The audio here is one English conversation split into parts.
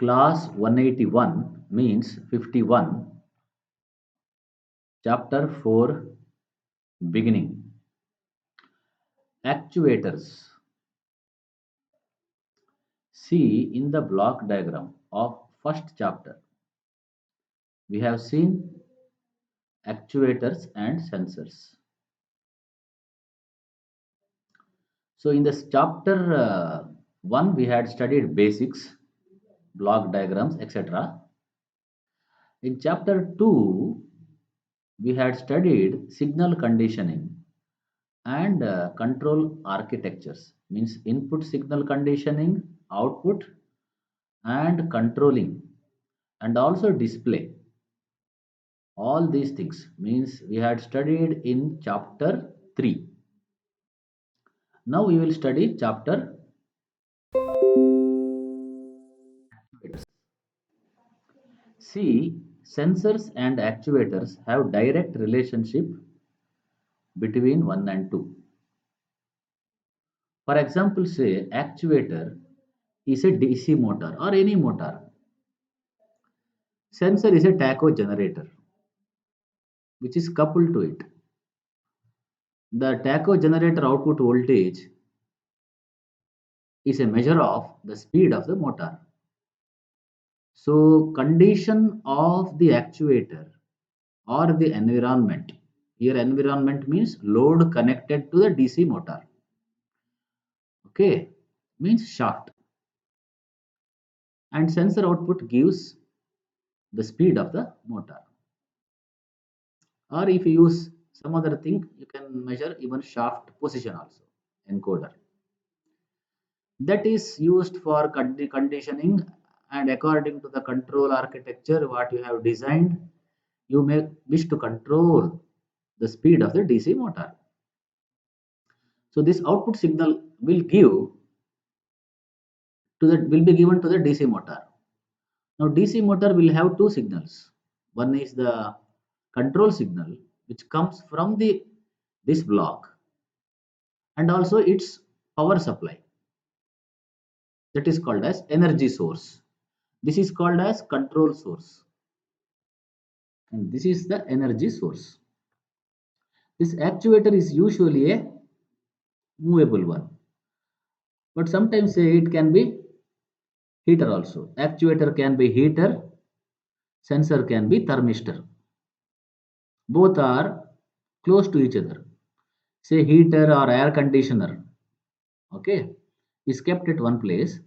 Class 181 means 51, Chapter 4 Beginning. Actuators. See in the block diagram of first chapter, we have seen actuators and sensors. So in this chapter 1, we had studied basics, block diagrams, etc. In chapter 2, we had studied signal conditioning and control architectures, means input signal conditioning, output, and controlling, and also display. All these things means we had studied in chapter 3. Now we will study chapter. See, sensors and actuators have direct relationship between 1 and 2. For example, say actuator is a DC motor or any motor. Sensor is a tacho generator which is coupled to it. The tacho generator output voltage is a measure of the speed of the motor. So condition of the actuator or the environment. Here environment means load connected to the DC motor. Okay, means shaft. And sensor output gives the speed of the motor. Or if you use some other thing, you can measure even shaft position also, encoder. That is used for conditioning, and according to the control architecture what you have designed, you may wish to control the speed of the DC motor. So this output signal will be given to the DC motor. Now DC motor will have two signals. One is the control signal which comes from the this block, and also its power supply, that is called as energy source. This is called as control source, and this is the energy source. This actuator is usually a movable one, but sometimes say it can be heater also. Actuator can be heater, sensor can be thermistor. Both are close to each other. Say heater or air conditioner, okay, is kept at one place.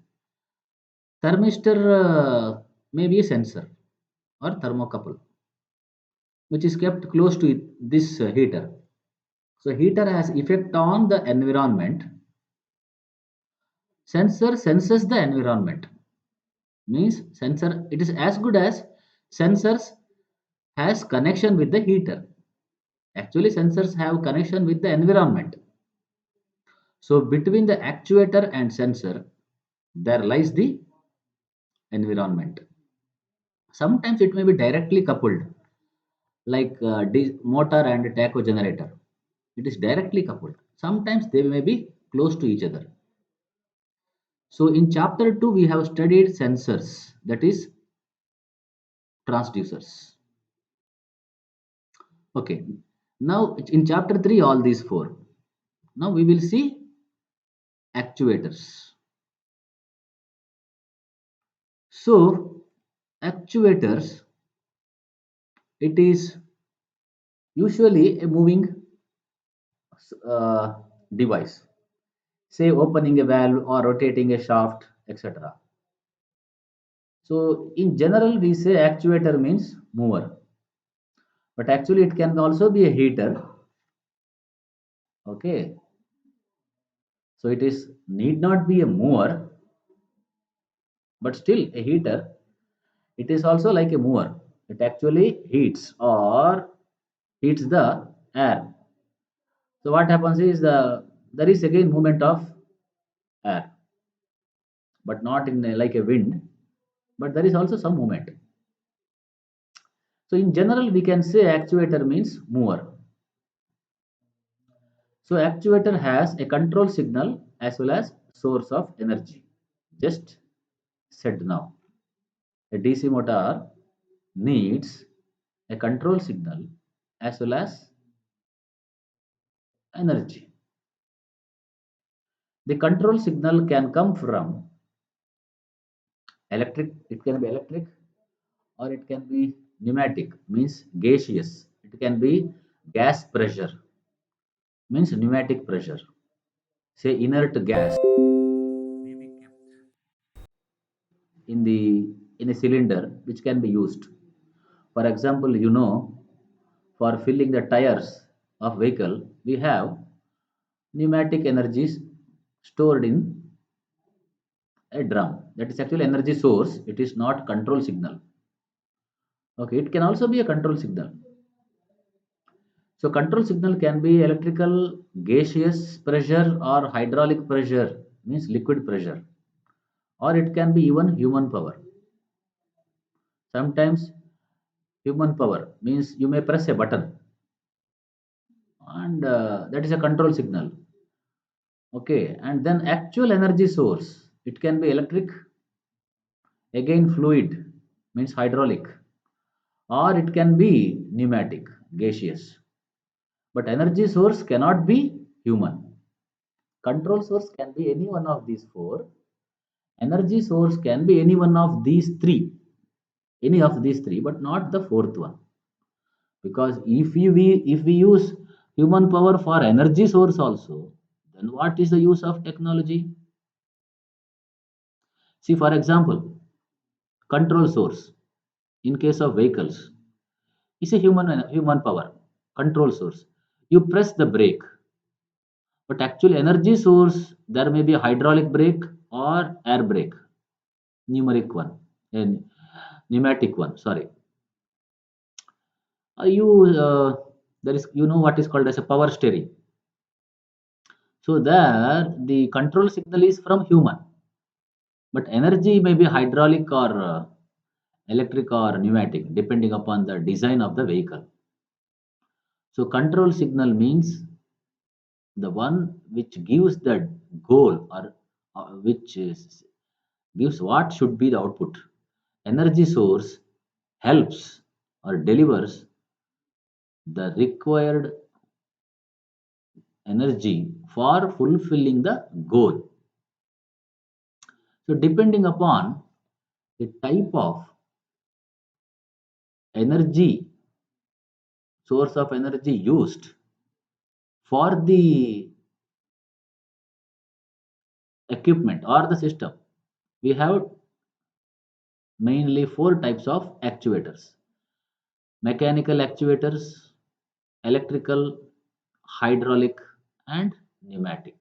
Thermistor may be a sensor or thermocouple, which is kept close to this heater. So heater has effect on the environment. Sensor senses the environment. Means sensor, it is as good as sensors has connection with the heater. Actually sensors have connection with the environment. So between the actuator and sensor there lies the environment. Sometimes it may be directly coupled, like motor and tacho generator. It is directly coupled. Sometimes they may be close to each other. So in chapter 2 we have studied sensors, that is transducers. Okay, now in chapter 3 all these four. Now we will see actuators. So actuators, it is usually a moving uh, device, say opening a valve or rotating a shaft, etc. So in general we say actuator means mover, but actually it can also be a heater. Okay, so it is need not be a mover, but still a heater. It is also like a mover. It actually heats or heats the air. So what happens is there is again movement of air, but not in like a wind, but there is also some movement. So in general we can say actuator means mover. So actuator has a control signal as well as source of energy. Just said now. A DC motor needs a control signal as well as energy. The control signal can come from electric, it can be electric, or it can be pneumatic, means gaseous. It can be gas pressure, means pneumatic pressure. Say inert gas may be kept in the in a cylinder which can be used. For example, for filling the tires of vehicle, we have pneumatic energies stored in a drum. That is actually energy source. It is not control signal. Okay, it can also be a control signal. So control signal can be electrical, gaseous pressure or hydraulic pressure, means liquid pressure, or it can be even human power. Sometimes human power means you may press a button and that is a control signal. Okay, and then actual energy source, it can be electric, again fluid means hydraulic, or it can be pneumatic, gaseous. But energy source cannot be human. Control source can be any one of these four. Energy source can be any of these three, but not the fourth one. Because if we use human power for energy source also, then what is the use of technology? See, for example, control source in case of vehicles is a human power control source. You press the brake, but actually energy source there may be a hydraulic brake or air brake, numeric one and pneumatic one. Sorry, you there is what is called as a power steering. So there the control signal is from human, but energy may be hydraulic or electric or pneumatic depending upon the design of the vehicle. So control signal means the one which gives the goal or gives what should be the output. Energy source helps or delivers the required energy for fulfilling the goal. So depending upon the type of energy, source of energy used for the equipment or the system, we have mainly four types of actuators: mechanical actuators, electrical, hydraulic, and pneumatic.